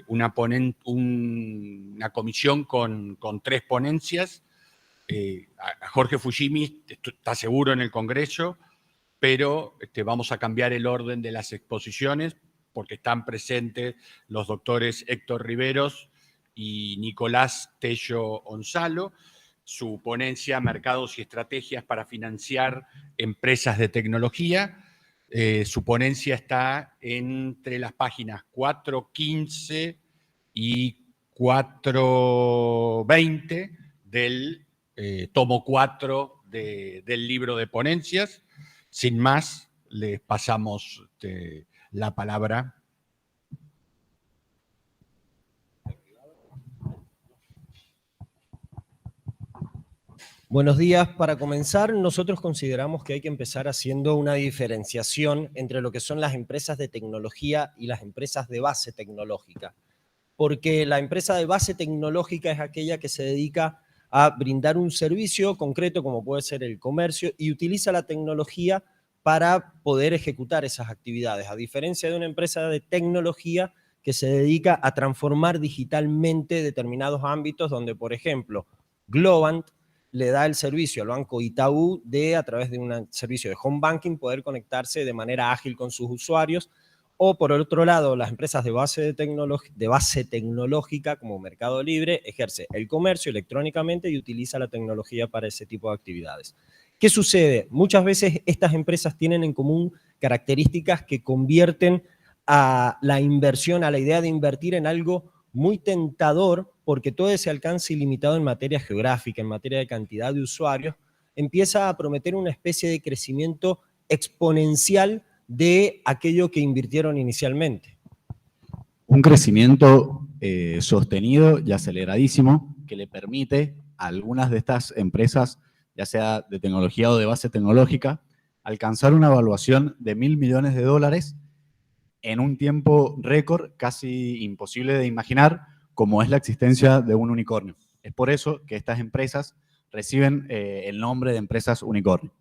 una comisión con 3 ponencias. A Jorge Fujimi está seguro en el Congreso, pero vamos a cambiar el orden de las exposiciones porque están presentes los doctores Héctor Riveros y Nicolás Tello Gonzalo. Su ponencia, Mercados y Estrategias para Financiar Empresas de Tecnología. Su ponencia está entre las páginas 415 y 420 del tomo 4 del libro de ponencias. Sin más, les pasamos la palabra. Buenos días. Para comenzar, nosotros consideramos que hay que empezar haciendo una diferenciación entre lo que son las empresas de tecnología y las empresas de base tecnológica. Porque la empresa de base tecnológica es aquella que se dedica a brindar un servicio concreto, como puede ser el comercio, y utiliza la tecnología para poder ejecutar esas actividades, a diferencia de una empresa de tecnología que se dedica a transformar digitalmente determinados ámbitos donde, por ejemplo, Globant le da el servicio al Banco Itaú de, a través de un servicio de home banking, poder conectarse de manera ágil con sus usuarios. O por el otro lado, las empresas de base tecnológica como Mercado Libre ejerce el comercio electrónicamente y utiliza la tecnología para ese tipo de actividades. ¿Qué sucede? Muchas veces estas empresas tienen en común características que convierten a la inversión, a la idea de invertir en algo muy tentador, porque todo ese alcance ilimitado en materia geográfica, en materia de cantidad de usuarios, empieza a prometer una especie de crecimiento exponencial de aquello que invirtieron inicialmente. Un crecimiento sostenido y aceleradísimo que le permite a algunas de estas empresas, ya sea de tecnología o de base tecnológica, alcanzar una evaluación de $1.000 millones en un tiempo récord casi imposible de imaginar, como es la existencia de un unicornio. Es por eso que estas empresas reciben el nombre de empresas unicornio.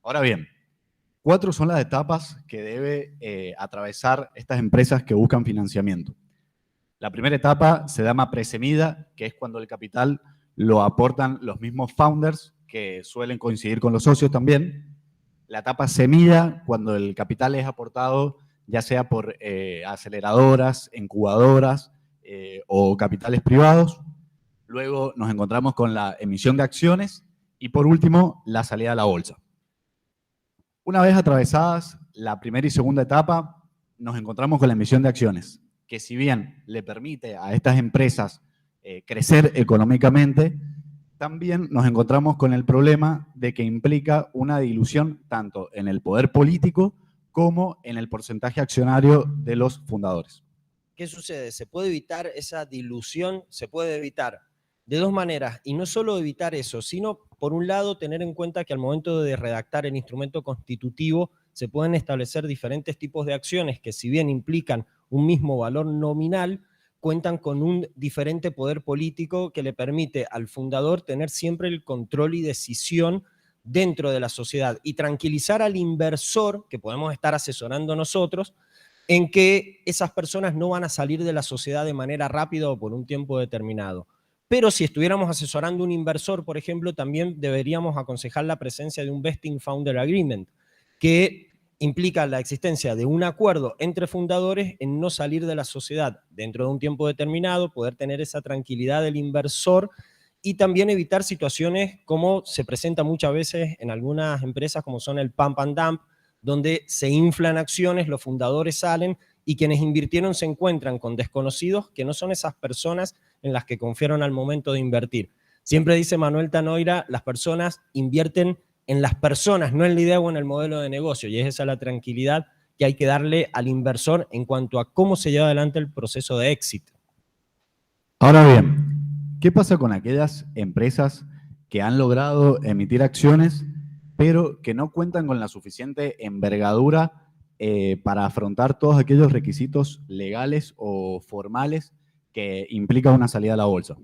Ahora bien, 4 son las etapas que debe atravesar estas empresas que buscan financiamiento. La primera etapa se llama presemida, que es cuando el capital lo aportan los mismos founders, que suelen coincidir con los socios también. La etapa semilla, cuando el capital es aportado ya sea por aceleradoras, incubadoras o capitales privados. Luego nos encontramos con la emisión de acciones y por último la salida a la bolsa. Una vez atravesadas la primera y segunda etapa, nos encontramos con la emisión de acciones, que si bien le permite a estas empresas crecer económicamente, también nos encontramos con el problema de que implica una dilución tanto en el poder político como en el porcentaje accionario de los fundadores. ¿Qué sucede? Se puede evitar esa dilución, se puede evitar de 2 maneras, y no solo evitar eso, sino, por un lado, tener en cuenta que al momento de redactar el instrumento constitutivo se pueden establecer diferentes tipos de acciones que, si bien implican un mismo valor nominal, cuentan con un diferente poder político que le permite al fundador tener siempre el control y decisión dentro de la sociedad y tranquilizar al inversor, que podemos estar asesorando nosotros, en que esas personas no van a salir de la sociedad de manera rápida o por un tiempo determinado. Pero si estuviéramos asesorando a un inversor, por ejemplo, también deberíamos aconsejar la presencia de un Vesting Founder Agreement, que implica la existencia de un acuerdo entre fundadores en no salir de la sociedad dentro de un tiempo determinado, poder tener esa tranquilidad del inversor y también evitar situaciones como se presenta muchas veces en algunas empresas como son el pump and dump, donde se inflan acciones, los fundadores salen y quienes invirtieron se encuentran con desconocidos que no son esas personas en las que confiaron al momento de invertir. Siempre dice Manuel Tanoira, las personas invierten en las personas, no en la idea o en el modelo de negocio, y es esa la tranquilidad que hay que darle al inversor en cuanto a cómo se lleva adelante el proceso de éxito. Ahora bien, ¿qué pasa con aquellas empresas que han logrado emitir acciones, pero que no cuentan con la suficiente envergadura para afrontar todos aquellos requisitos legales o formales que implica una salida a la bolsa?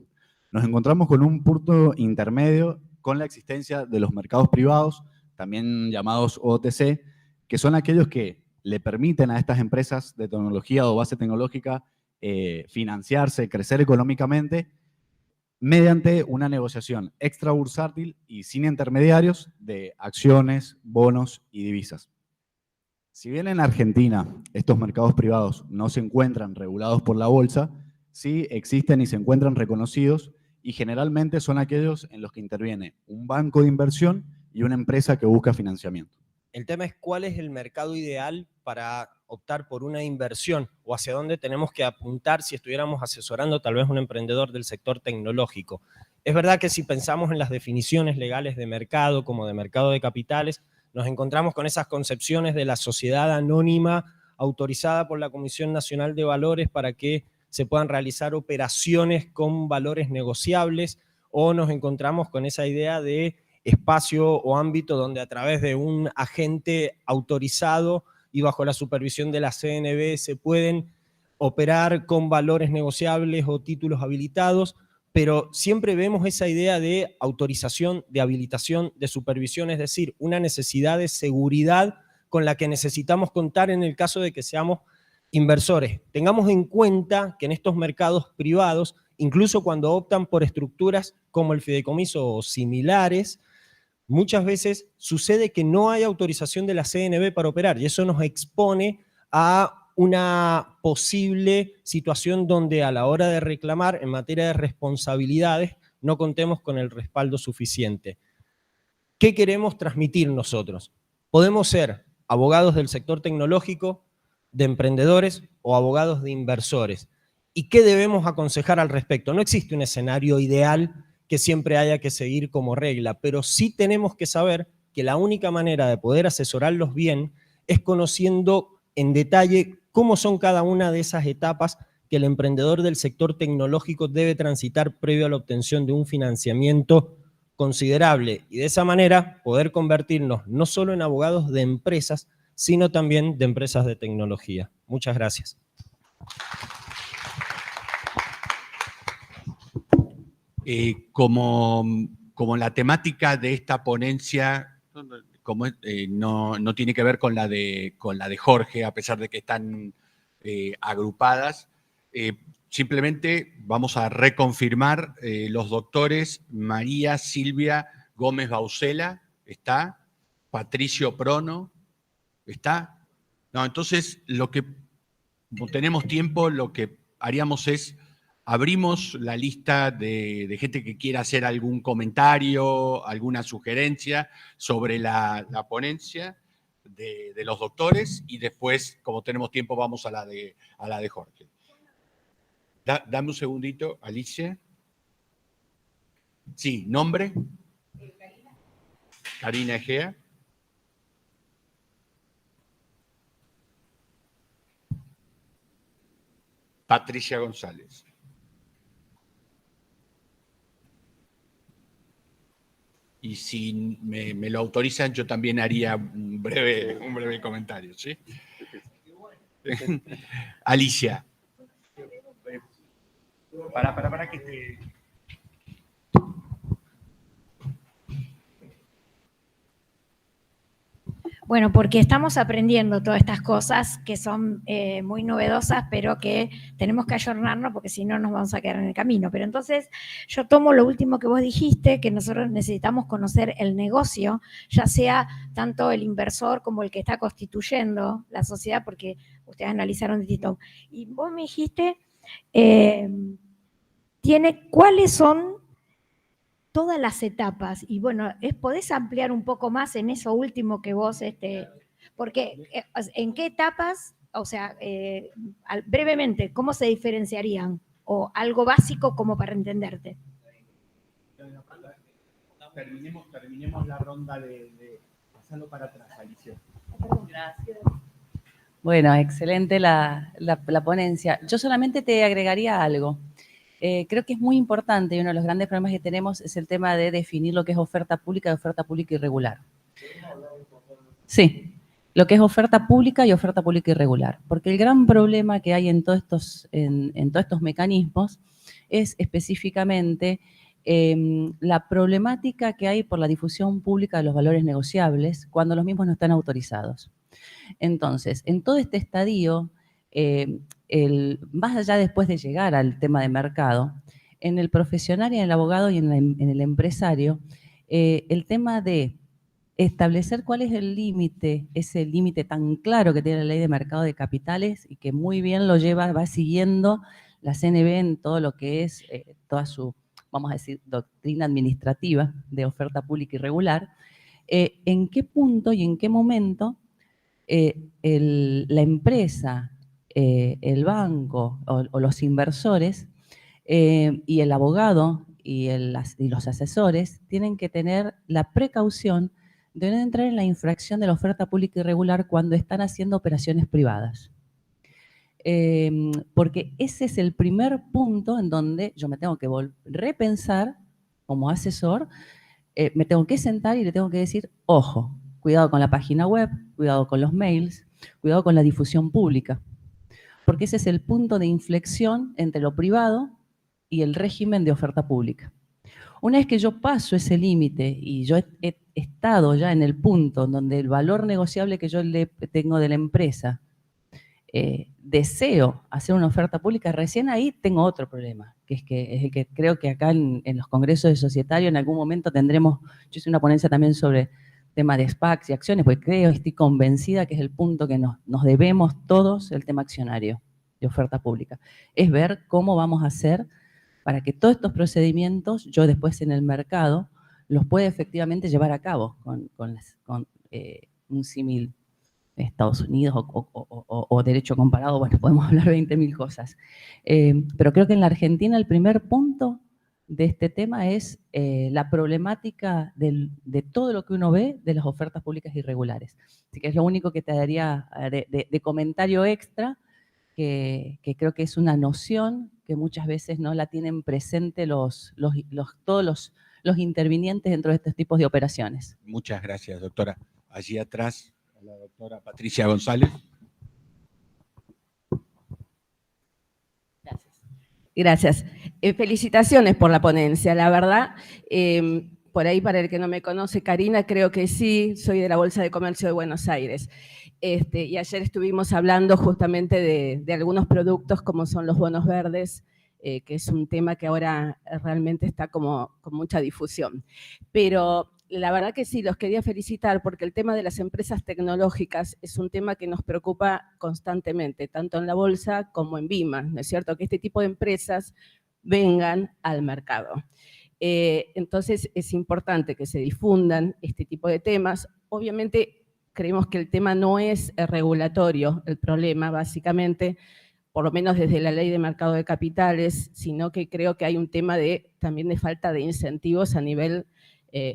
Nos encontramos con un punto intermedio con la existencia de los mercados privados, también llamados OTC, que son aquellos que le permiten a estas empresas de tecnología o base tecnológica financiarse, crecer económicamente, mediante una negociación extrabursátil y sin intermediarios de acciones, bonos y divisas. Si bien en Argentina estos mercados privados no se encuentran regulados por la bolsa, sí existen y se encuentran reconocidos y generalmente son aquellos en los que interviene un banco de inversión y una empresa que busca financiamiento. El tema es cuál es el mercado ideal para optar por una inversión o hacia dónde tenemos que apuntar si estuviéramos asesorando tal vez un emprendedor del sector tecnológico. Es verdad que si pensamos en las definiciones legales de mercado como de mercado de capitales, nos encontramos con esas concepciones de la sociedad anónima autorizada por la Comisión Nacional de Valores para que se puedan realizar operaciones con valores negociables, o nos encontramos con esa idea de espacio o ámbito donde a través de un agente autorizado y bajo la supervisión de la CNB se pueden operar con valores negociables o títulos habilitados, pero siempre vemos esa idea de autorización, de habilitación, de supervisión, es decir, una necesidad de seguridad con la que necesitamos contar en el caso de que seamos inversores. Tengamos en cuenta que en estos mercados privados, incluso cuando optan por estructuras como el fideicomiso o similares, muchas veces sucede que no hay autorización de la CNB para operar y eso nos expone a una posible situación donde a la hora de reclamar en materia de responsabilidades no contemos con el respaldo suficiente. ¿Qué queremos transmitir nosotros? Podemos ser abogados del sector tecnológico, de emprendedores o abogados de inversores. ¿Y qué debemos aconsejar al respecto? No existe un escenario ideal que siempre haya que seguir como regla, pero sí tenemos que saber que la única manera de poder asesorarlos bien es conociendo en detalle cómo son cada una de esas etapas que el emprendedor del sector tecnológico debe transitar previo a la obtención de un financiamiento considerable y de esa manera poder convertirnos no solo en abogados de empresas, sino también de empresas de tecnología. Muchas gracias. Como la temática de esta ponencia no tiene que ver con la de Jorge, a pesar de que están agrupadas, simplemente vamos a reconfirmar los doctores María Silvia Gómez Bausela, ¿está? Patricio Prono, ¿está? No, entonces, como tenemos tiempo, lo que haríamos es abrimos la lista de gente que quiera hacer algún comentario, alguna sugerencia sobre la ponencia de los doctores y después, como tenemos tiempo, vamos a la de Jorge. Dame un segundito, Alicia. Sí, ¿nombre? Karina Egea. Patricia González. Y si me lo autorizan, yo también haría un breve comentario, ¿sí? Alicia. Para que te... Bueno, porque estamos aprendiendo todas estas cosas que son muy novedosas, pero que tenemos que ayornarnos porque si no nos vamos a quedar en el camino. Pero entonces yo tomo lo último que vos dijiste, que nosotros necesitamos conocer el negocio, ya sea tanto el inversor como el que está constituyendo la sociedad, porque ustedes analizaron distinto. Y vos me dijiste, ¿cuáles son todas las etapas? Y bueno, ¿podés ampliar un poco más en eso último que vos, porque en qué etapas, o sea, brevemente, ¿cómo se diferenciarían? O algo básico como para entenderte. Terminemos la ronda de pasando para atrás, Alicia. Gracias. Bueno, excelente la ponencia. Yo solamente te agregaría algo. Creo que es muy importante y uno de los grandes problemas que tenemos es el tema de definir lo que es oferta pública y oferta pública irregular. Sí, lo que es oferta pública y oferta pública irregular. Porque el gran problema que hay en todos estos mecanismos es específicamente la problemática que hay por la difusión pública de los valores negociables cuando los mismos no están autorizados. Entonces, en todo este estadio, más allá después de llegar al tema de mercado, en el profesional y en el abogado y en el empresario, el tema de establecer cuál es el límite, ese límite tan claro que tiene la ley de mercado de capitales y que muy bien lo va siguiendo la CNB en todo lo que es toda su, vamos a decir, doctrina administrativa de oferta pública irregular, en qué punto y en qué momento la empresa, el banco o los inversores y el abogado y los asesores tienen que tener la precaución de no entrar en la infracción de la oferta pública irregular cuando están haciendo operaciones privadas. Porque ese es el primer punto en donde yo me tengo que repensar como asesor, me tengo que sentar y le tengo que decir, ojo, cuidado con la página web, cuidado con los mails, cuidado con la difusión pública. Porque ese es el punto de inflexión entre lo privado y el régimen de oferta pública. Una vez que yo paso ese límite y yo he estado ya en el punto donde el valor negociable que yo le tengo de la empresa, deseo hacer una oferta pública, recién ahí tengo otro problema, que es el que creo que acá en los congresos de societario en algún momento tendremos, yo hice una ponencia también sobre tema de SPACs y acciones, porque estoy convencida que es el punto que nos debemos todos el tema accionario de oferta pública. Es ver cómo vamos a hacer para que todos estos procedimientos yo después en el mercado los pueda efectivamente llevar a cabo con un símil Estados Unidos o derecho comparado, bueno, podemos hablar 20.000 cosas. Pero creo que en la Argentina el primer punto de este tema es la problemática de todo lo que uno ve de las ofertas públicas irregulares. Así que es lo único que te daría de comentario extra, que creo que es una noción que muchas veces no la tienen presente todos los intervinientes dentro de estos tipos de operaciones. Muchas gracias, doctora. Allí atrás, la doctora Patricia González. Gracias. Felicitaciones por la ponencia, la verdad. Por ahí, para el que no me conoce, Karina, creo que sí, soy de la Bolsa de Comercio de Buenos Aires. Y ayer estuvimos hablando justamente de algunos productos como son los bonos verdes, que es un tema que ahora realmente está como con mucha difusión. Pero la verdad que sí, los quería felicitar porque el tema de las empresas tecnológicas es un tema que nos preocupa constantemente, tanto en la bolsa como en BIMA, ¿no es cierto? Que este tipo de empresas vengan al mercado. Entonces es importante que se difundan este tipo de temas. Obviamente creemos que el tema no es regulatorio, el problema básicamente, por lo menos desde la ley de mercado de capitales, sino que creo que hay un tema también de falta de incentivos a nivel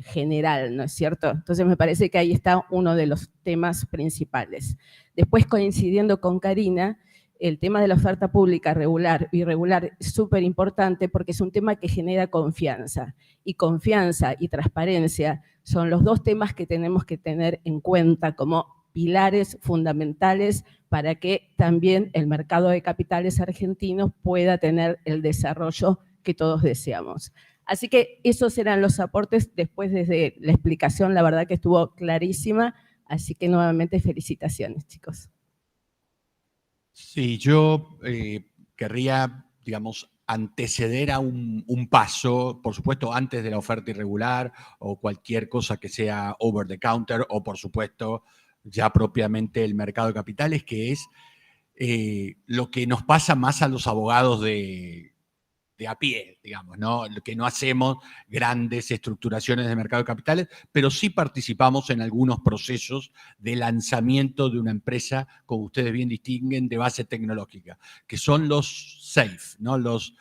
general, ¿no es cierto? Entonces me parece que ahí está uno de los temas principales. Después, coincidiendo con Karina, el tema de la oferta pública regular y irregular es súper importante porque es un tema que genera confianza. Y confianza y transparencia son los dos temas que tenemos que tener en cuenta como pilares fundamentales para que también el mercado de capitales argentinos pueda tener el desarrollo que todos deseamos. Así que esos eran los aportes. Después, desde la explicación, la verdad que estuvo clarísima. Así que nuevamente felicitaciones, chicos. Sí, yo querría, digamos, anteceder a un paso, por supuesto, antes de la oferta irregular o cualquier cosa que sea over the counter o, por supuesto, ya propiamente el mercado de capitales, que es lo que nos pasa más a los abogados de a pie, digamos, ¿no? Que no hacemos grandes estructuraciones de mercado de capitales, pero sí participamos en algunos procesos de lanzamiento de una empresa, como ustedes bien distinguen, de base tecnológica, que son los SAFE, ¿no? Los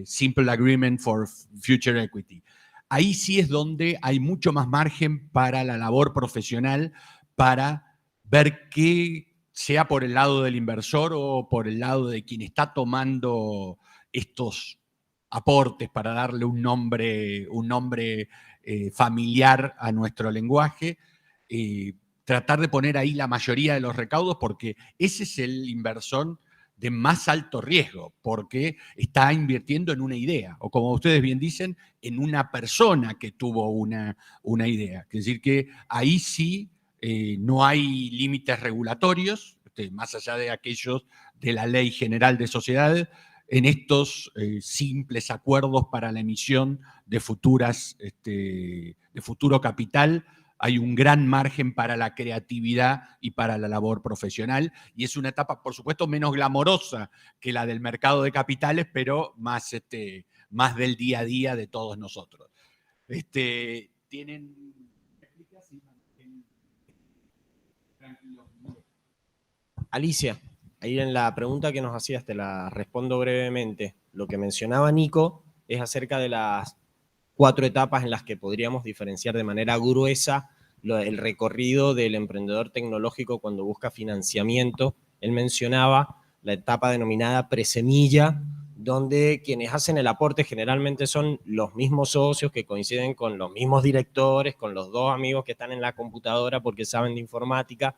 Simple Agreement for Future Equity. Ahí sí es donde hay mucho más margen para la labor profesional, para ver qué, sea por el lado del inversor o por el lado de quien está tomando estos aportes para darle un nombre familiar a nuestro lenguaje, tratar de poner ahí la mayoría de los recaudos, porque ese es el inversor de más alto riesgo, porque está invirtiendo en una idea, o como ustedes bien dicen, en una persona que tuvo una idea. Es decir, que ahí sí no hay límites regulatorios, más allá de aquellos de la Ley General de Sociedades, en estos simples acuerdos para la emisión de futuro capital. Hay un gran margen para la creatividad y para la labor profesional, y es una etapa, por supuesto, menos glamorosa que la del mercado de capitales, pero más del día a día de todos nosotros. ¿Tienen réplicas? Alicia, ahí en la pregunta que nos hacías te la respondo brevemente. Lo que mencionaba Nico es acerca de las 4 etapas en las que podríamos diferenciar de manera gruesa el recorrido del emprendedor tecnológico cuando busca financiamiento. Él mencionaba la etapa denominada presemilla, donde quienes hacen el aporte generalmente son los mismos socios que coinciden con los mismos directores, con los 2 amigos que están en la computadora porque saben de informática.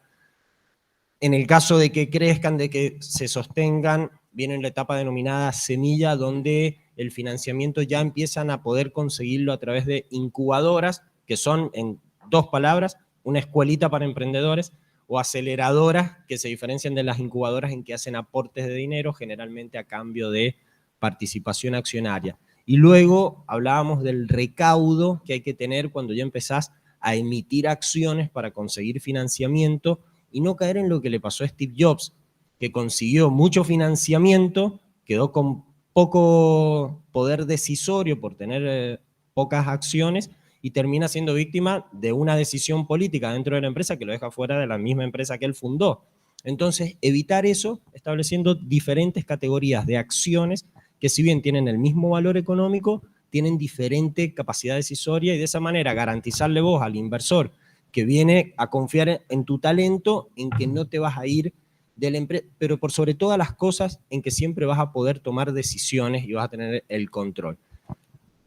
En el caso de que crezcan, de que se sostengan, viene la etapa denominada semilla, donde el financiamiento ya empiezan a poder conseguirlo a través de incubadoras, que son, en 2 palabras, una escuelita para emprendedores, o aceleradoras, que se diferencian de las incubadoras en que hacen aportes de dinero, generalmente a cambio de participación accionaria. Y luego hablábamos del recaudo que hay que tener cuando ya empezás a emitir acciones para conseguir financiamiento, y no caer en lo que le pasó a Steve Jobs, que consiguió mucho financiamiento, quedó con poco poder decisorio por tener pocas acciones y termina siendo víctima de una decisión política dentro de la empresa que lo deja fuera de la misma empresa que él fundó. Entonces, evitar eso estableciendo diferentes categorías de acciones que, si bien tienen el mismo valor económico, tienen diferente capacidad decisoria, y de esa manera garantizarle vos al inversor que viene a confiar en tu talento, en que no te vas a ir de la empresa, pero por sobre todas las cosas, en que siempre vas a poder tomar decisiones y vas a tener el control.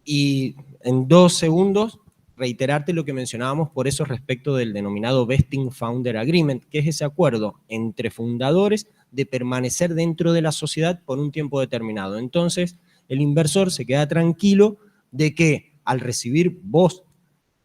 Y en 2 segundos, reiterarte lo que mencionábamos por eso respecto del denominado Vesting Founder Agreement, que es ese acuerdo entre fundadores de permanecer dentro de la sociedad por un tiempo determinado. Entonces, el inversor se queda tranquilo de que al recibir vos,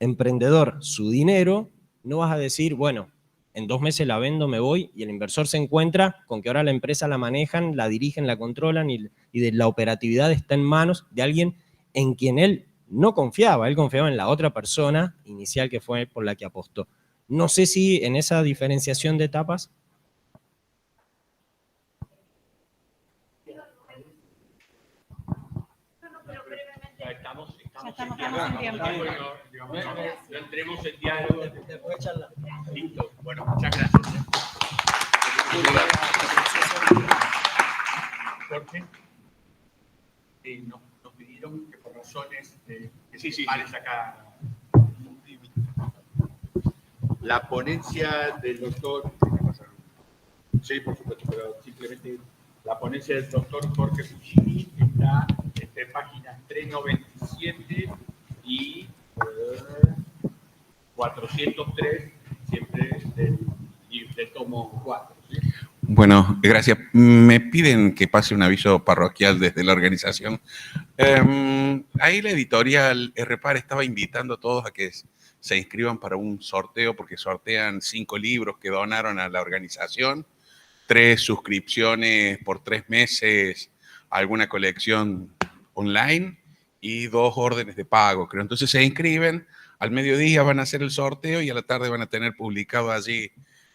emprendedor, su dinero, no vas a decir, bueno, en 2 meses la vendo, me voy, y el inversor se encuentra con que ahora la empresa la manejan, la dirigen, la controlan, y de la operatividad está en manos de alguien en quien él no confiaba. Él confiaba en la otra persona inicial que fue por la que apostó. No sé si en esa diferenciación de etapas. Estamos en tiempo. No entremos en diálogo. Listo. Bueno, muchas gracias. Jorge, nos pidieron que por razones principales acá, la ponencia del doctor, sí, por supuesto, pero simplemente la ponencia del doctor Jorge Fuchimi está en páginas 397 y 403, siempre del tomo 4. ¿Sí? Bueno, gracias. Me piden que pase un aviso parroquial desde la organización. Ahí la editorial RPAR estaba invitando a todos a que se inscriban para un sorteo, porque sortean 5 libros que donaron a la organización, 3 suscripciones por 3 meses a alguna colección online y 2 órdenes de pago, creo. Entonces se inscriben, al mediodía van a hacer el sorteo y a la tarde van a tener publicado allí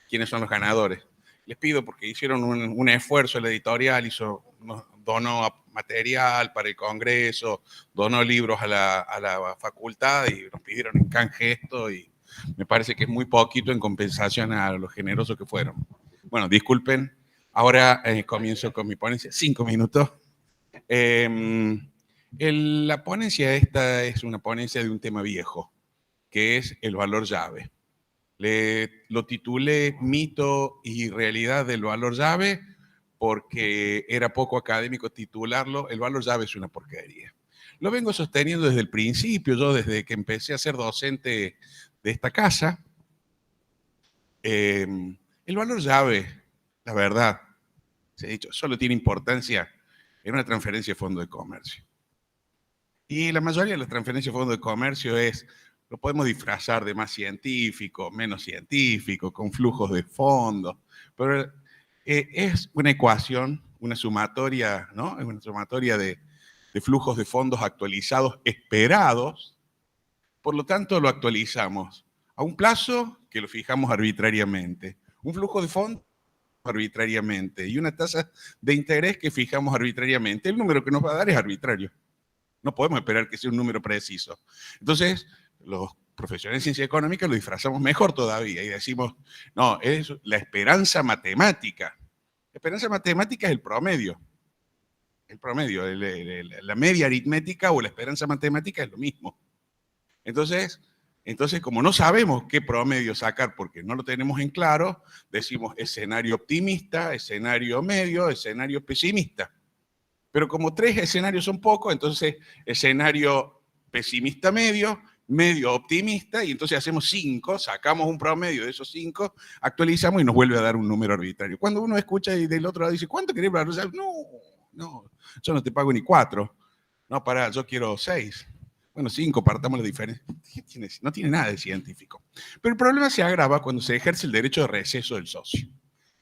quiénes son los ganadores. Les pido, porque hicieron un esfuerzo, la editorial donó material para el congreso, donó libros a la facultad y nos pidieron en canje esto, y me parece que es muy poquito en compensación a lo generosos que fueron. Bueno, disculpen, ahora comienzo con mi ponencia, 5 minutos. La ponencia esta es una ponencia de un tema viejo, que es el valor llave. Lo titulé Mito y realidad del valor llave porque era poco académico titularlo. El valor llave es una porquería. Lo vengo sosteniendo desde el principio, yo desde que empecé a ser docente de esta casa. El valor llave, la verdad, se ha dicho, solo tiene importancia en una transferencia de fondo de comercio. Y la mayoría de las transferencias de fondo de comercio lo podemos disfrazar de más científico, menos científico, con flujos de fondos, pero es una ecuación, una sumatoria, ¿no? Es una sumatoria de flujos de fondos actualizados esperados. Por lo tanto, lo actualizamos a un plazo que lo fijamos arbitrariamente, un flujo de fondos arbitrariamente y una tasa de interés que fijamos arbitrariamente. El número que nos va a dar es arbitrario. No podemos esperar que sea un número preciso. Entonces, los profesionales de ciencia económica lo disfrazamos mejor todavía y decimos, no, es la esperanza matemática. La esperanza matemática es el promedio. El promedio, la media aritmética o la esperanza matemática es lo mismo. Entonces, como no sabemos qué promedio sacar porque no lo tenemos en claro, decimos escenario optimista, escenario medio, escenario pesimista. Pero como 3 escenarios son pocos, entonces escenario pesimista medio, medio optimista, y entonces hacemos 5, sacamos un promedio de esos 5, actualizamos y nos vuelve a dar un número arbitrario. Cuando uno escucha y del otro lado dice, ¿cuánto querés para usar? No, yo no te pago ni 4. No, pará, yo quiero 6. Bueno, 5, partamos la diferencia. No tiene nada de científico. Pero el problema se agrava cuando se ejerce el derecho de receso del socio.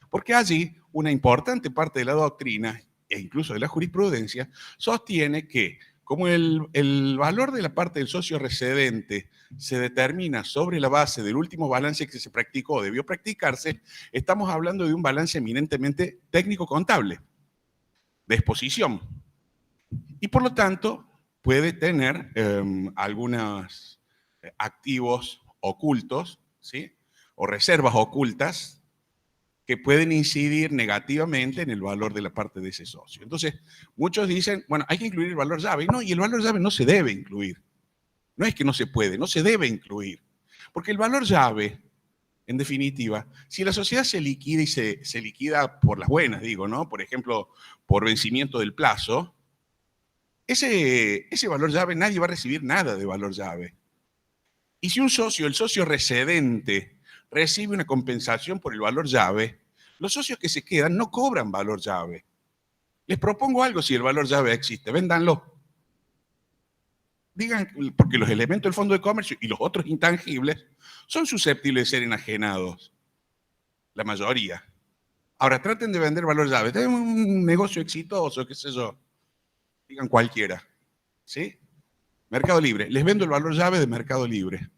Porque allí una importante parte de la doctrina e incluso de la jurisprudencia sostiene que como el valor de la parte del socio recedente se determina sobre la base del último balance que se practicó o debió practicarse, estamos hablando de un balance eminentemente técnico-contable, de exposición. Y por lo tanto, puede tener algunos activos ocultos, ¿sí? O reservas ocultas que pueden incidir negativamente en el valor de la parte de ese socio. Entonces, muchos dicen, bueno, hay que incluir el valor llave. No, y el valor llave no se debe incluir. No es que no se puede, no se debe incluir. Porque el valor llave, en definitiva, si la sociedad se liquida y se liquida por las buenas, digo, ¿no? Por ejemplo, por vencimiento del plazo, ese valor llave, nadie va a recibir nada de valor llave. Y si un socio, el socio recedente, recibe una compensación por el valor llave, los socios que se quedan no cobran valor llave. Les propongo algo si el valor llave existe, véndanlo. Digan, porque los elementos del fondo de comercio y los otros intangibles son susceptibles de ser enajenados. La mayoría. Ahora, traten de vender valor llave. Tenemos un negocio exitoso, qué sé yo. Digan cualquiera. ¿Sí? Mercado Libre. Les vendo el valor llave de Mercado Libre.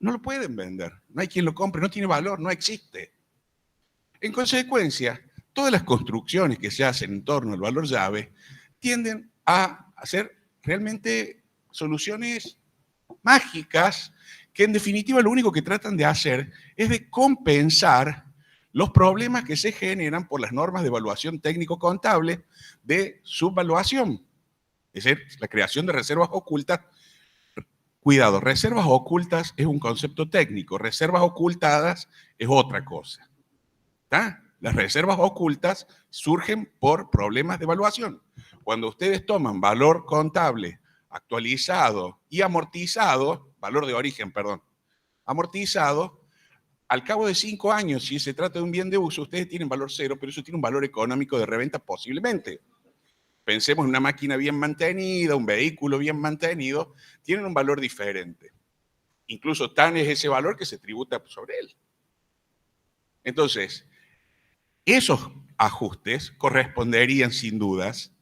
No lo pueden vender. No hay quien lo compre. No tiene valor. No existe. En consecuencia, todas las construcciones que se hacen en torno al valor llave tienden a hacer realmente soluciones mágicas que en definitiva lo único que tratan de hacer es de compensar los problemas que se generan por las normas de evaluación técnico-contable de subvaluación. Es decir, la creación de reservas ocultas. Cuidado, reservas ocultas es un concepto técnico, reservas ocultadas es otra cosa. ¿Está? Las reservas ocultas surgen por problemas de evaluación. Cuando ustedes toman valor contable actualizado y amortizado, valor de origen, perdón, amortizado, al cabo de 5 años, si se trata de un bien de uso, ustedes tienen valor cero, pero eso tiene un valor económico de reventa posiblemente. Pensemos en una máquina bien mantenida, un vehículo bien mantenido, tienen un valor diferente. Incluso tan es ese valor que se tributa sobre él. Entonces, esos ajustes corresponderían sin dudas,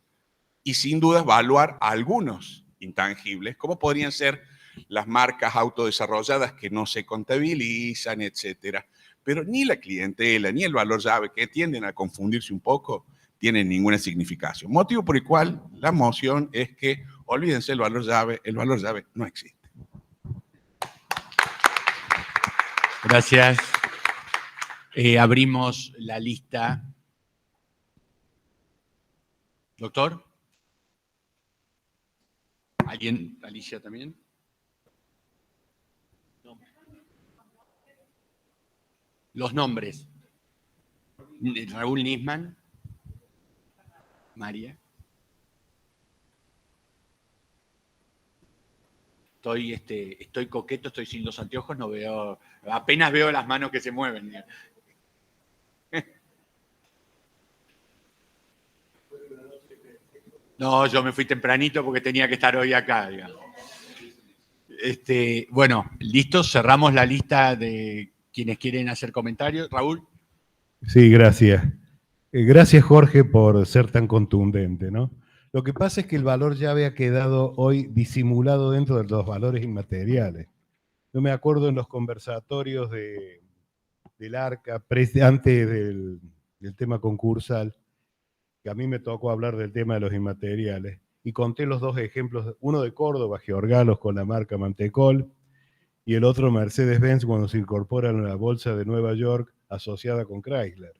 y sin dudas evaluar algunos intangibles, como podrían ser las marcas autodesarrolladas que no se contabilizan, etcétera. Pero ni la clientela, ni el valor llave, que tienden a confundirse un poco, tienen ninguna significación. Motivo por el cual la moción es que olvídense el valor llave no existe. Gracias. Abrimos la lista. Doctor. ¿Alguien? Alicia también. Los nombres. Raúl Nisman. María. Estoy coqueto, estoy sin los anteojos, no veo, apenas veo las manos que se mueven. No, yo me fui tempranito porque tenía que estar hoy acá, digamos. Bueno, listo, cerramos la lista de quienes quieren hacer comentarios. Raúl. Sí, gracias. Gracias, Jorge, por ser tan contundente, ¿no? Lo que pasa es que el valor llave ha quedado hoy disimulado dentro de los valores inmateriales. Yo me acuerdo en los conversatorios del ARCA, antes del tema concursal, que a mí me tocó hablar del tema de los inmateriales, y conté los dos ejemplos, uno de Córdoba, Georgalos, con la marca Mantecol, y el otro Mercedes-Benz cuando se incorpora en la bolsa de Nueva York asociada con Chrysler,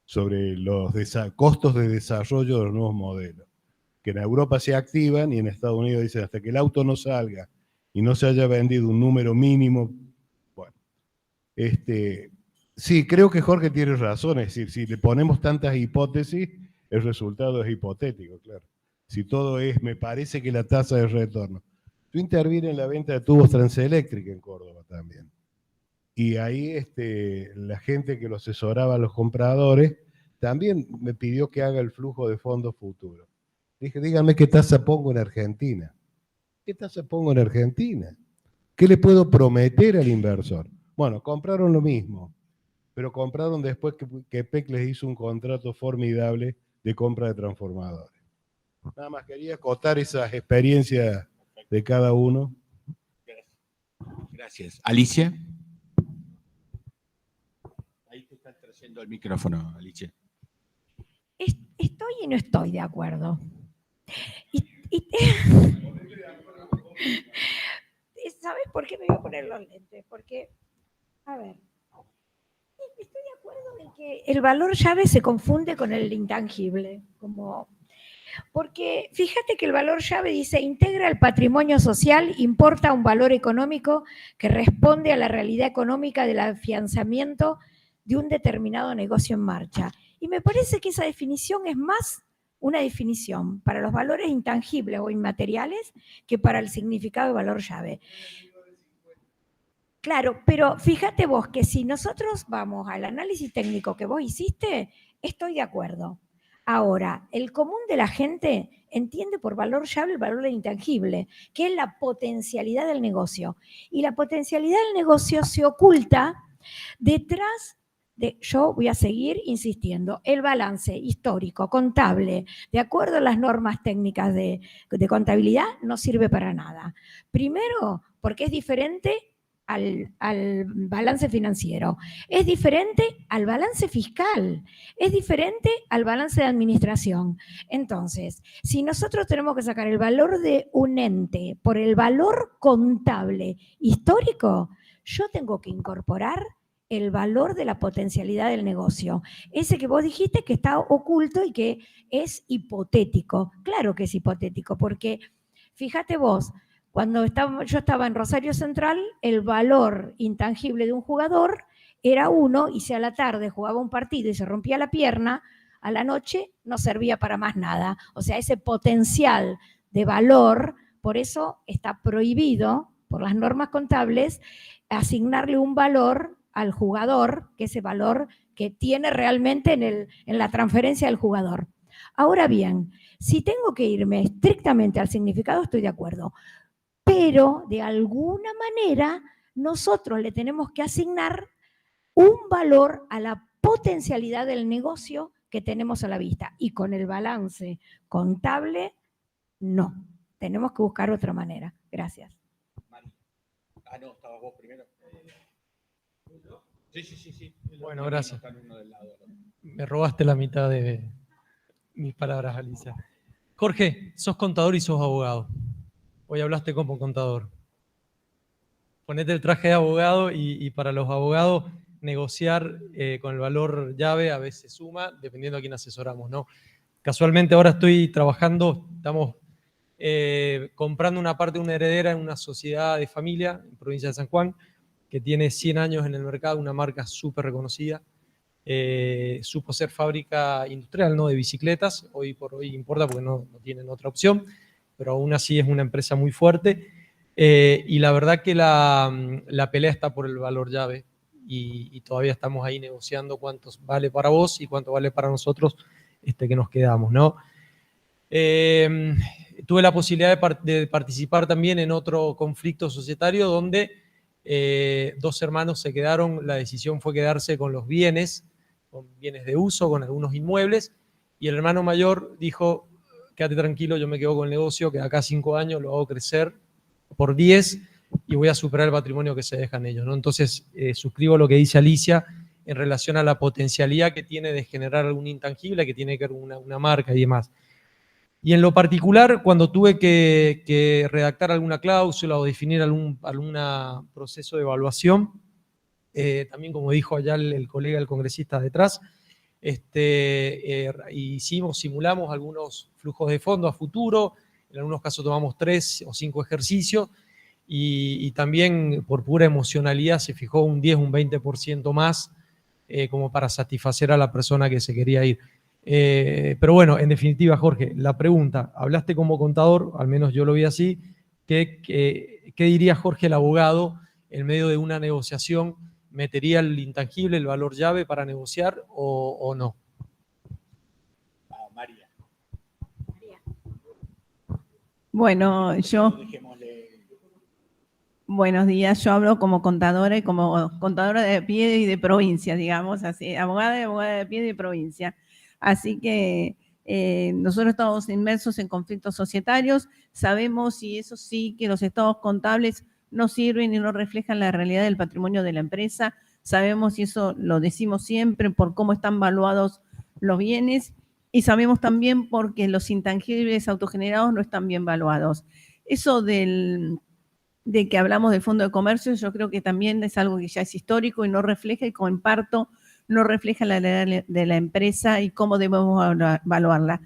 sobre los costos de desarrollo de los nuevos modelos, que en Europa se activan y en Estados Unidos dicen hasta que el auto no salga y no se haya vendido un número mínimo. Bueno, sí, creo que Jorge tiene razón, es decir, si le ponemos tantas hipótesis, el resultado es hipotético, claro. Si todo es, me parece que la tasa de retorno. Yo intervine en la venta de tubos Transeléctrica en Córdoba también. Y ahí la gente que lo asesoraba a los compradores también me pidió que haga el flujo de fondos futuros. Dije, díganme qué tasa pongo en Argentina. ¿Qué tasa pongo en Argentina? ¿Qué le puedo prometer al inversor? Bueno, compraron lo mismo, pero compraron después que PEC les hizo un contrato formidable de compra de transformadores. Nada más quería acotar esas experiencias de cada uno. Gracias. Alicia. Ahí te están trayendo el micrófono, Alicia. Estoy y no estoy de acuerdo. ¿Sabes por qué me voy a poner los lentes? Porque, a ver, estoy de acuerdo en que el valor llave se confunde con el intangible, porque fíjate que el valor llave dice, integra el patrimonio social, importa un valor económico que responde a la realidad económica del afianzamiento de un determinado negocio en marcha. Y me parece que esa definición es más una definición para los valores intangibles o inmateriales que para el significado de valor llave. Claro, pero fíjate vos que si nosotros vamos al análisis técnico que vos hiciste, estoy de acuerdo. Ahora, el común de la gente entiende por valor llave el valor intangible, que es la potencialidad del negocio. Y la potencialidad del negocio se oculta detrás de, yo voy a seguir insistiendo, el balance histórico, contable, de acuerdo a las normas técnicas de contabilidad, no sirve para nada. Primero, porque es diferente al balance financiero, es diferente al balance fiscal, es diferente al balance de administración. Entonces, si nosotros tenemos que sacar el valor de un ente por el valor contable histórico, yo tengo que incorporar el valor de la potencialidad del negocio. Ese que vos dijiste que está oculto y que es hipotético. Claro que es hipotético, porque fíjate vos, cuando yo estaba en Rosario Central, el valor intangible de un jugador era 1, y si a la tarde jugaba un partido y se rompía la pierna, a la noche no servía para más nada. O sea, ese potencial de valor, por eso está prohibido por las normas contables asignarle un valor al jugador, que ese valor que tiene realmente en la transferencia del jugador. Ahora bien, si tengo que irme estrictamente al significado, estoy de acuerdo. Pero de alguna manera nosotros le tenemos que asignar un valor a la potencialidad del negocio que tenemos a la vista. Y con el balance contable, no. Tenemos que buscar otra manera. Gracias. Ah, no, estabas vos primero. Sí. Bueno, gracias. Me robaste la mitad de mis palabras, Alicia. Jorge, sos contador y sos abogado. Hoy hablaste como contador. Ponete el traje de abogado y para los abogados negociar con el valor llave a veces suma, dependiendo a quién asesoramos, ¿no? Casualmente ahora estoy trabajando, estamos comprando una parte de una heredera en una sociedad de familia en provincia de San Juan, que tiene 100 años en el mercado, una marca súper reconocida. Supo ser fábrica industrial, ¿no?, de bicicletas, hoy por hoy importa porque no tienen otra opción, pero aún así es una empresa muy fuerte, y la verdad que la pelea está por el valor llave, y todavía estamos ahí negociando cuánto vale para vos y cuánto vale para nosotros que nos quedamos, ¿no? Tuve la posibilidad de participar también en otro conflicto societario donde 2 hermanos se quedaron, la decisión fue quedarse con los bienes bienes de uso, con algunos inmuebles, y el hermano mayor dijo, quédate tranquilo, yo me quedo con el negocio, que de acá a 5 años lo hago crecer por 10 y voy a superar el patrimonio que se dejan ellos, ¿no? Entonces, suscribo lo que dice Alicia en relación a la potencialidad que tiene de generar algún intangible, que tiene que ver con una marca y demás. Y en lo particular, cuando tuve que redactar alguna cláusula o definir algún proceso de evaluación, también como dijo allá el colega, el congresista detrás, simulamos algunos flujos de fondo a futuro, en algunos casos tomamos 3 o 5 ejercicios, y también por pura emocionalidad se fijó un 10, un 20% más, como para satisfacer a la persona que se quería ir. Pero bueno, en definitiva, Jorge, la pregunta, hablaste como contador, al menos yo lo vi así, ¿qué diría Jorge el abogado en medio de una negociación? ¿Metería el intangible, el valor llave para negociar o no? María. Bueno, buenos días, yo hablo como contadora y como contadora de pie y de provincia, digamos así, abogada y abogada de pie y de provincia. Así que nosotros estamos inmersos en conflictos societarios, sabemos y eso sí que los estados contables no sirven y no reflejan la realidad del patrimonio de la empresa, sabemos y eso lo decimos siempre por cómo están valuados los bienes y sabemos también porque los intangibles autogenerados no están bien valuados. Eso de que hablamos del Fondo de Comercio, yo creo que también es algo que ya es histórico y no refleja, y comparto, no refleja la realidad de la empresa y cómo debemos evaluarla.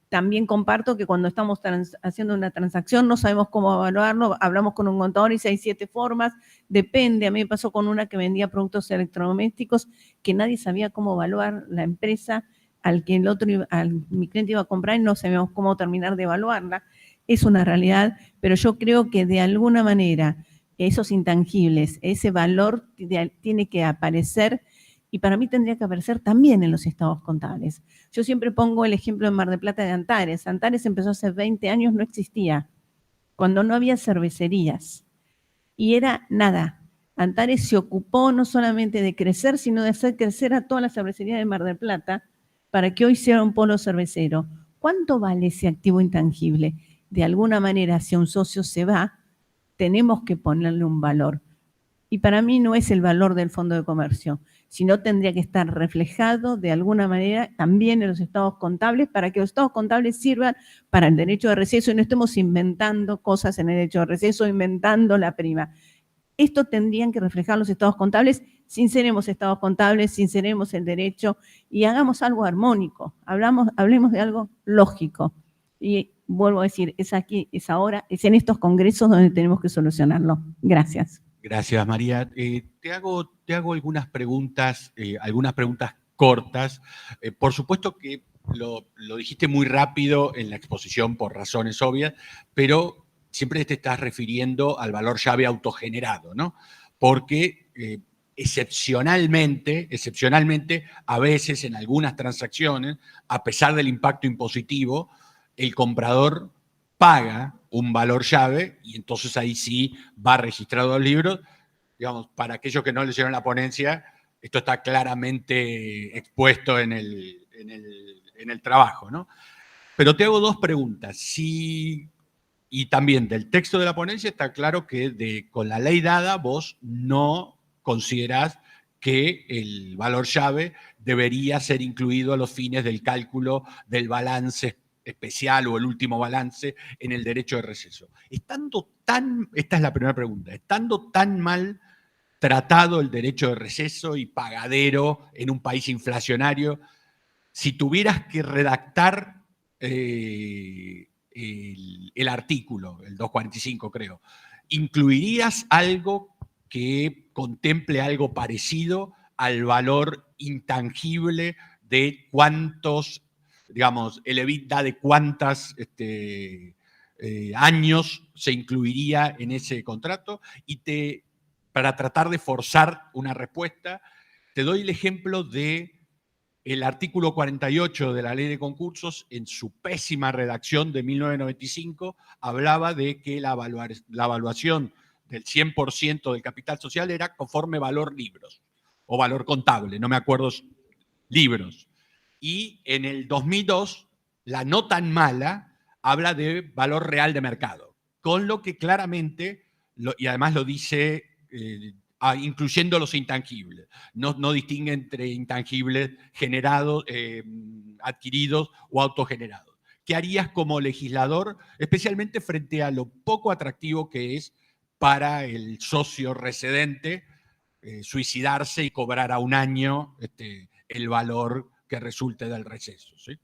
También comparto que cuando estamos haciendo una transacción no sabemos cómo evaluarlo, hablamos con un contador y si hay 7 formas, depende. A mí me pasó con una que vendía productos electrodomésticos que nadie sabía cómo evaluar la empresa al que mi cliente iba a comprar y no sabíamos cómo terminar de evaluarla. Es una realidad, pero yo creo que de alguna manera esos intangibles, ese valor tiene que aparecer y para mí tendría que aparecer también en los estados contables. Yo siempre pongo el ejemplo en Mar del Plata de Antares. Antares empezó hace 20 años, no existía, cuando no había cervecerías y era nada. Antares se ocupó no solamente de crecer, sino de hacer crecer a todas las cervecerías de Mar del Plata para que hoy sea un polo cervecero. ¿Cuánto vale ese activo intangible? De alguna manera, si un socio se va, tenemos que ponerle un valor. Y para mí no es el valor del Fondo de Comercio, sino tendría que estar reflejado de alguna manera también en los estados contables para que los estados contables sirvan para el derecho de receso y no estemos inventando cosas en el derecho de receso, inventando la prima. Esto tendrían que reflejar los estados contables, sinceremos estados contables, sinceremos el derecho y hagamos algo armónico, hablemos de algo lógico. Y vuelvo a decir, es aquí, es ahora, es en estos congresos donde tenemos que solucionarlo. Gracias. Gracias, María. Te hago algunas preguntas cortas. Por supuesto que lo dijiste muy rápido en la exposición por razones obvias, pero siempre te estás refiriendo al valor llave autogenerado, ¿no? Porque excepcionalmente, a veces en algunas transacciones, a pesar del impacto impositivo, el comprador paga un valor llave y entonces ahí sí va registrado al libro. Digamos, para aquellos que no leyeron la ponencia, esto está claramente expuesto en el trabajo, ¿no? Pero te hago 2 preguntas. Y también del texto de la ponencia está claro que con la ley dada vos no considerás que el valor llave debería ser incluido a los fines del cálculo del balance especial o el último balance en el derecho de receso. Esta es la primera pregunta, estando tan mal tratado el derecho de receso y pagadero en un país inflacionario, si tuvieras que redactar el artículo, el 245 creo, ¿incluirías algo que contemple algo parecido al valor intangible de cuántos, digamos, el EBITDA de cuántos años se incluiría en ese contrato? Y para tratar de forzar una respuesta, te doy el ejemplo de el artículo 48 de la Ley de Concursos, en su pésima redacción de 1995, hablaba de que la evaluación del 100% del capital social era conforme valor libros o valor contable, no me acuerdo libros. Y en el 2002, la no tan mala habla de valor real de mercado, con lo que claramente, y además lo dice incluyendo los intangibles, no distingue entre intangibles generados, adquiridos o autogenerados. ¿Qué harías como legislador, especialmente frente a lo poco atractivo que es para el socio residente suicidarse y cobrar a un año el valor que resulte del receso? ¿Sí?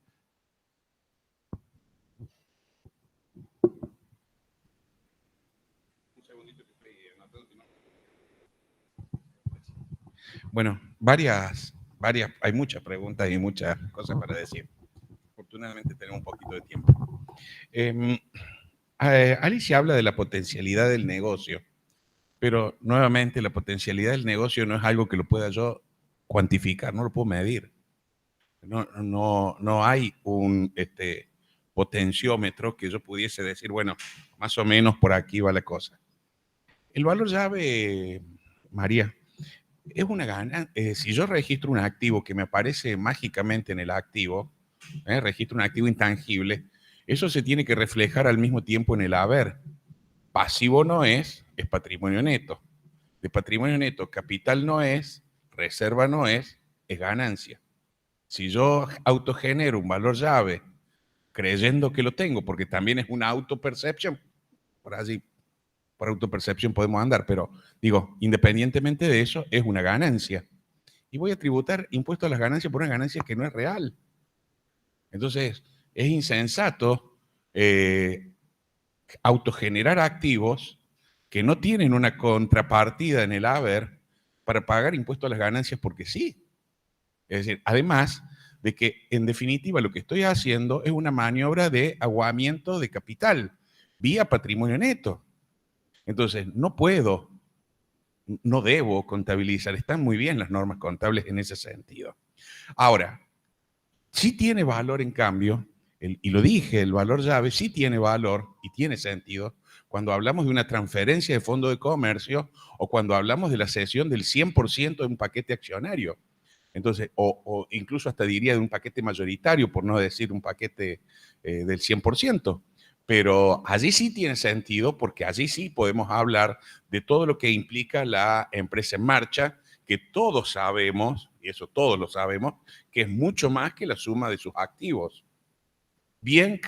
Bueno, hay muchas preguntas y muchas cosas para decir. Afortunadamente tenemos un poquito de tiempo. Alicia habla de la potencialidad del negocio, pero nuevamente la potencialidad del negocio no es algo que lo pueda yo cuantificar, no lo puedo medir. No hay un potenciómetro que yo pudiese decir, bueno, más o menos por aquí va la cosa. El valor llave, María, es una gana. Si yo registro un activo que me aparece mágicamente en el activo, registro un activo intangible, eso se tiene que reflejar al mismo tiempo en el haber. Pasivo no es patrimonio neto. De patrimonio neto, capital no es, reserva no es ganancia. Si yo autogenero un valor llave creyendo que lo tengo, porque también es una autopercepción, por allí, por autopercepción podemos andar, pero digo, independientemente de eso, es una ganancia. Y voy a tributar impuesto a las ganancias por una ganancia que no es real. Entonces, es insensato autogenerar activos que no tienen una contrapartida en el haber para pagar impuesto a las ganancias porque sí. Es decir, además de que en definitiva lo que estoy haciendo es una maniobra de aguamiento de capital vía patrimonio neto. Entonces, no debo contabilizar. Están muy bien las normas contables en ese sentido. Ahora, sí tiene valor, en cambio, y lo dije, el valor llave sí tiene valor y tiene sentido cuando hablamos de una transferencia de fondo de comercio o cuando hablamos de la cesión del 100% de un paquete accionario. Entonces, o incluso hasta diría de un paquete mayoritario, por no decir un paquete del 100%. Pero allí sí tiene sentido porque allí sí podemos hablar de todo lo que implica la empresa en marcha, que todos sabemos, y eso todos lo sabemos, que es mucho más que la suma de sus activos, bien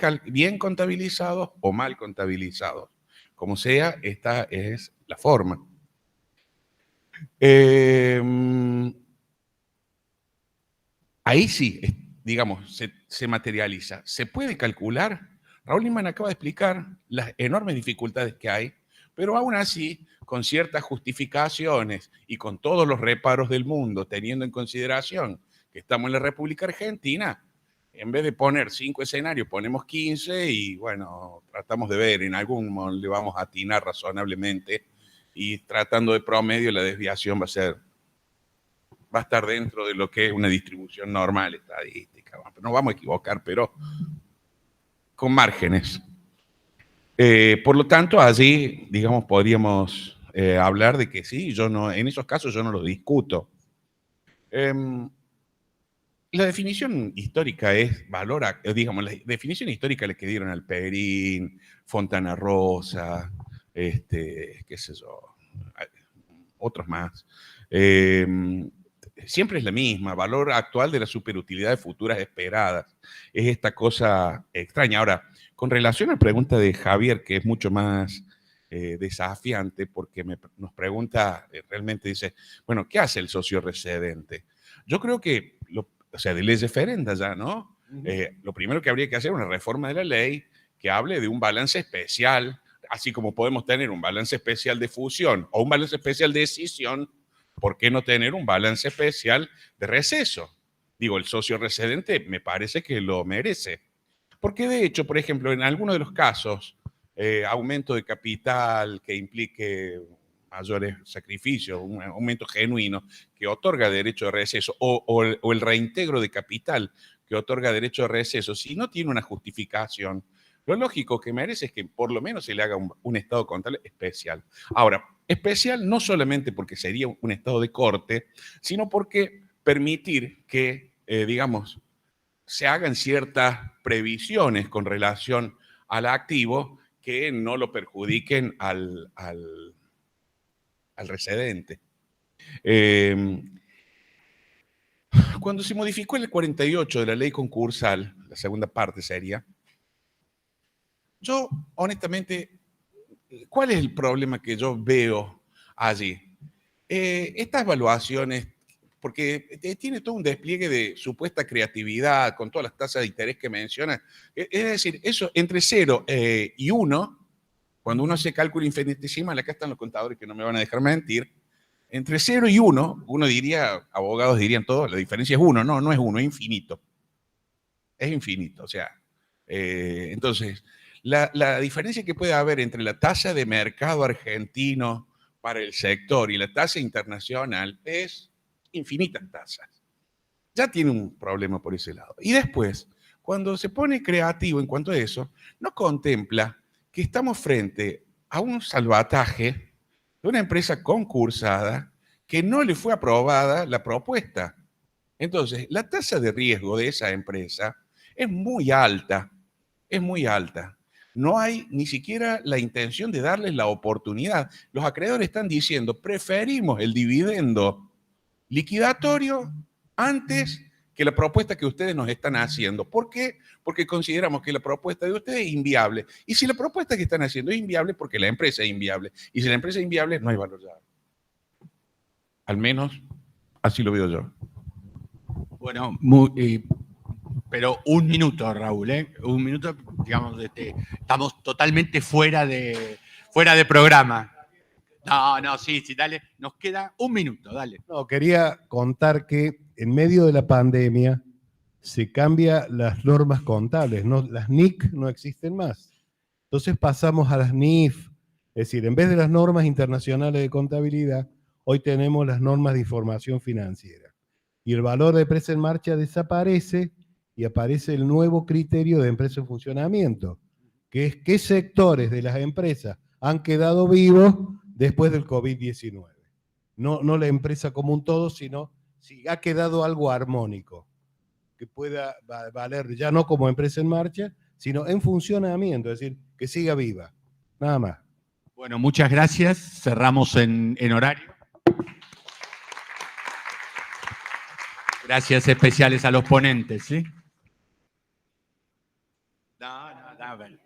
contabilizados o mal contabilizados. Como sea, esta es la forma. Ahí sí, digamos, se materializa. Se puede calcular. Raúl Lehmann acaba de explicar las enormes dificultades que hay, pero aún así, con ciertas justificaciones y con todos los reparos del mundo, teniendo en consideración que estamos en la República Argentina, en vez de poner 5 escenarios, ponemos 15 y bueno, tratamos de ver, en algún le vamos a atinar razonablemente y tratando de promedio la desviación va a estar dentro de lo que es una distribución normal estadística. No vamos a equivocar, pero con márgenes. Por lo tanto, allí, digamos, podríamos hablar de que sí, en esos casos yo no los discuto. La definición histórica es digamos, la definición histórica la que dieron Alperín, Fontana Rosa, qué sé yo, otros más. Siempre es la misma, valor actual de las superutilidades futuras esperadas. Es esta cosa extraña. Ahora, con relación a la pregunta de Javier, que es mucho más desafiante, porque nos pregunta, realmente dice, bueno, ¿qué hace el socio residente? Yo creo que, de leyes ferendas ya, ¿no? Lo primero que habría que hacer es una reforma de la ley que hable de un balance especial, así como podemos tener un balance especial de fusión o un balance especial de escisión. ¿Por qué no tener un balance especial de receso? Digo, el socio residente me parece que lo merece. Porque de hecho, por ejemplo, en algunos de los casos, aumento de capital que implique mayores sacrificios, un aumento genuino que otorga derecho de receso o el reintegro de capital que otorga derecho de receso, si no tiene una justificación, lo lógico que merece es que por lo menos se le haga un estado contable especial. Ahora, especial no solamente porque sería un estado de corte, sino porque permitir que digamos, se hagan ciertas previsiones con relación al activo que no lo perjudiquen al recedente. Cuando se modificó el 48 de la ley concursal, la segunda parte sería, yo honestamente, ¿cuál es el problema que yo veo allí? Estas evaluaciones, porque tiene todo un despliegue de supuesta creatividad con todas las tasas de interés que menciona. Es decir, eso entre 0 y 1, cuando uno hace cálculo infinitesimal, acá están los contadores que no me van a dejar mentir, entre 0 y 1, uno diría, abogados dirían todo, la diferencia es 1, no es 1, es infinito. Es infinito, o sea, entonces, la diferencia que puede haber entre la tasa de mercado argentino para el sector y la tasa internacional es infinitas tasas. Ya tiene un problema por ese lado. Y después, cuando se pone creativo en cuanto a eso, no contempla que estamos frente a un salvataje de una empresa concursada que no le fue aprobada la propuesta. Entonces, la tasa de riesgo de esa empresa es muy alta, es muy alta. No hay ni siquiera la intención de darles la oportunidad. Los acreedores están diciendo, preferimos el dividendo liquidatorio antes que la propuesta que ustedes nos están haciendo. ¿Por qué? Porque consideramos que la propuesta de ustedes es inviable. Y si la propuesta que están haciendo es inviable, porque la empresa es inviable. Y si la empresa es inviable, no hay valor ya. Al menos así lo veo yo. Bueno, pero un minuto, Raúl, ¿eh? Un minuto, digamos, estamos totalmente fuera de programa. No, sí, dale, nos queda un minuto, dale. No, quería contar que en medio de la pandemia se cambian las normas contables, ¿no? Las NIC no existen más. Entonces pasamos a las NIF, es decir, en vez de las normas internacionales de contabilidad, hoy tenemos las normas de información financiera. Y el valor de empresa en marcha desaparece y aparece el nuevo criterio de empresa en funcionamiento, que es qué sectores de las empresas han quedado vivos después del COVID-19. No la empresa como un todo, sino si ha quedado algo armónico, que pueda valer ya no como empresa en marcha, sino en funcionamiento, es decir, que siga viva. Nada más. Bueno, muchas gracias. Cerramos en horario. Gracias especiales a los ponentes, ¿sí? No, bueno.